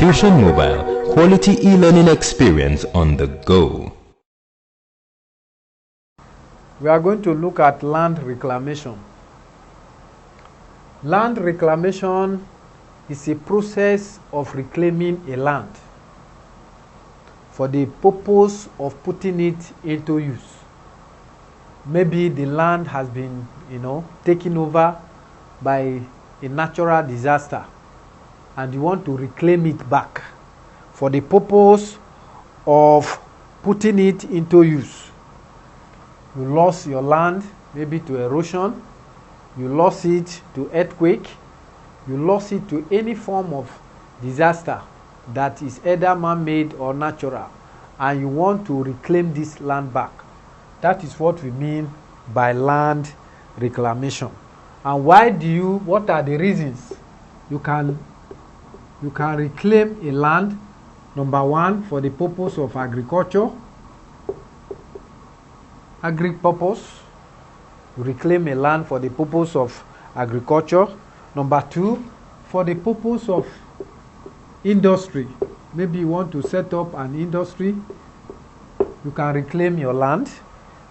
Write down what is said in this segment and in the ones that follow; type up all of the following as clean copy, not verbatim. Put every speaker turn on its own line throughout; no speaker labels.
Fusion Mobile, quality e-learning experience on the go.
We are going to look at land reclamation. Land reclamation is a process of reclaiming a land for the purpose of putting it into use. Maybe the land has been, taken over by a natural disaster and you want to reclaim it back for the purpose of putting it into use. You lost your land maybe to erosion, you lost it to earthquake, you lost it to any form of disaster that is either man-made or natural, and you want to reclaim this land back. That is what we mean by land reclamation. And what are the reasons you can reclaim a land? Number one, for the purpose of agriculture. Agri-purpose. You reclaim a land for the purpose of agriculture. Number two, for the purpose of industry. Maybe you want to set up an industry, you can reclaim your land.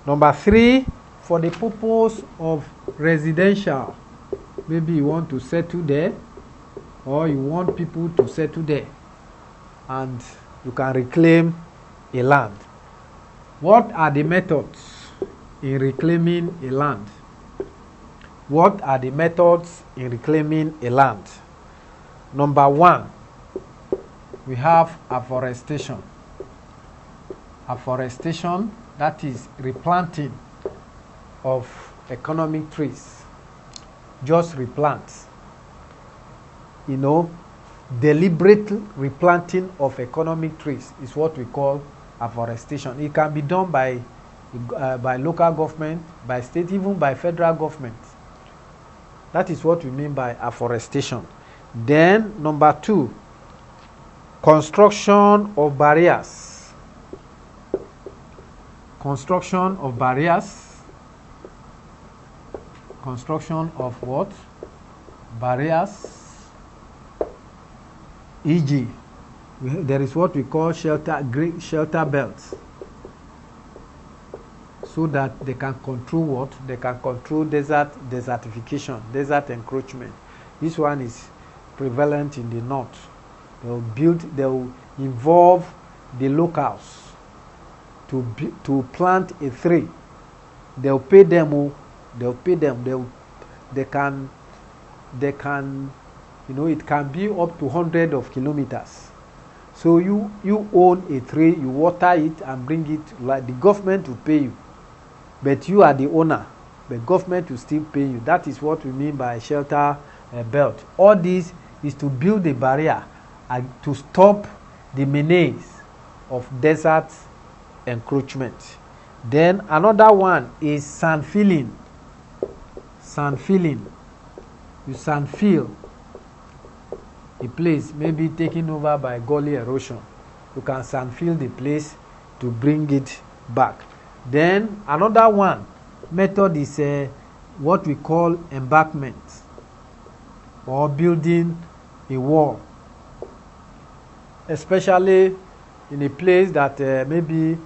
Number three, for the purpose of residential. Maybe you want to settle there, or you want people to settle there, and you can reclaim a land. What are the methods in reclaiming a land? What are the methods in reclaiming a land? Number one, we have afforestation. Afforestation, that is replanting of economic trees. Just replant. Deliberate replanting of economic trees is what we call afforestation. It can be done by local government, by state, even by federal government. That is what we mean by afforestation. Then, number two, construction of barriers. Construction of barriers. Construction of what? Barriers. E.g., there is what we call shelter belts, so that they can control what? They can control desertification, desert encroachment. This one is prevalent in the north. They will involve the locals to plant a tree. They'll pay them. They can. It can be up to hundreds of kilometers. So you own a tree, you water it and bring it, like the government will pay you. But you are the owner. The government will still pay you. That is what we mean by shelter belt. All this is to build a barrier and to stop the menace of desert encroachment. Then another one is sand filling. Sand filling. You sand fill a place, maybe taken over by gully erosion. You can sand fill the place to bring it back. Then another one method is what we call embankment, or building a wall, especially in a place that maybe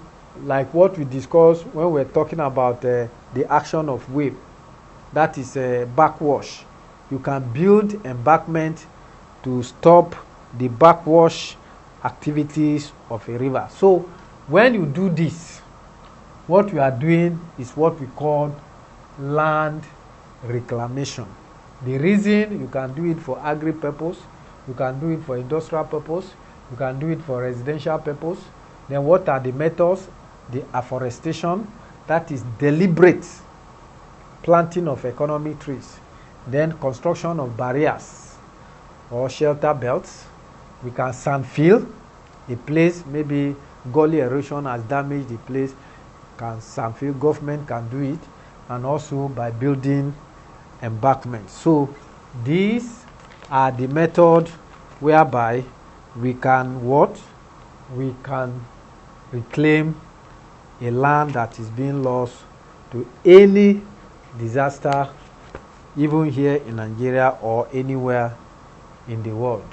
like what we discussed when we're talking about the action of wave, that is backwash. You can build embankment to stop the backwash activities of a river. So when you do this, what you are doing is what we call land reclamation. The reason you can do it for agri purpose, you can do it for industrial purpose, you can do it for residential purpose. Then what are the methods? The afforestation, that is deliberate planting of economic trees. Then construction of barriers or shelter belts. We can sand fill a place, maybe gully erosion has damaged the place, can sand fill, government can do it, and also by building embankments. So these are the method whereby we can what? We can reclaim a land that is being lost to any disaster, even here in Nigeria or anywhere in the world.